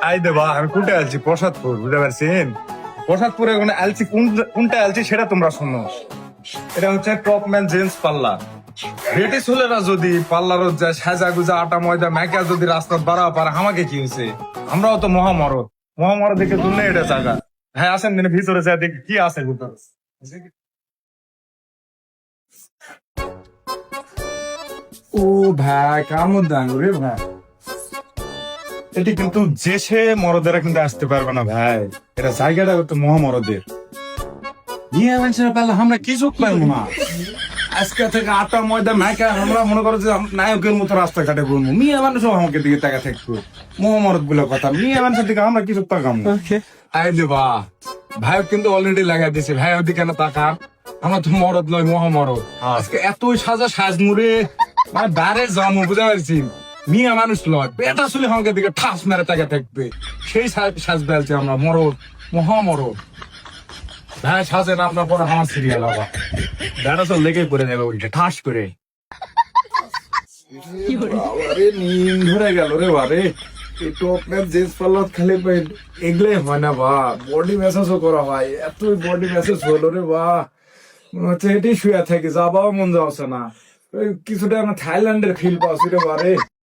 I দেবা আমি কোনটা আলছি প্রসাদপুর বুঝতে পারছেন প্রসাদপুরে ওখানে আলছি কোনটা আলছি সেটা তোমরা শোনো এটা হচ্ছে টপম্যান জেন্টস পার্লার ব্রিটিশ হলেরা যদি পার্লারত যায় সাজা গুজা আটা ময়দা মেকা যদি রাস্তা বাড়া পারে আমাকে কি হয়েছে আমরাও তো মহামরদ মহামরদ দেখে জন্য এটা জায়গা হ্যাঁ আসেন দিনে ভিতরে যায় দেখি কি আছে ভিতরে ও ভাই কামড় দাঙ্গ রে ভাই এটি কিন্তু যে সে মরদেরা কিন্তু আসতে পারবে না ভাই এটা জায়গাটা তো মহামরদের নিয়ে মানুষের পারলে আমরা কিছু পারবো না আজকে থেকে আটা ময়দা মেকা আমরা মনে করো যে নায়কের মতো রাস্তাঘাটে ঘুরবো মেয়ে মানুষও আমাকে দিকে টাকা থাকবো মহামরদ গুলো কথা মেয়ে মানুষের দিকে আমরা কিছু তাকাম আই দেবা ভাই কিন্তু অলরেডি লাগাই দিছে ভাই ওদিকে কেন তাকান আমরা তো মরদ নয় মহামরদ আজকে এতই সাজা সাজমুরে মানে বারে জন্ম বুঝতে পারছি মিয়া মানুষ লয় বেটা শুলে আমাকে দিকে ঠাস মেরে তাকে থাকবে সেই সাজ বেলছে আমরা মরদ মহামরদ ভাই সাজেন আপনার পরে আমার সিরিয়াল আবার বেটা তো লেগে পড়ে যাবে উল্টে ঠাস করে আরে নিম ধরে গেল রে বারে এই টপম্যান জেন্টস পার্লার খালি এগুলোই হয় না বা বডি ম্যাসাজও করা হয় এত বডি ম্যাসাজ হলো রে বা হচ্ছে এটাই শুয়ে থাকে যাবাও মন যাচ্ছে না কিছুটা আমার থাইল্যান্ডের ফিল পাচ্ছি রে বারে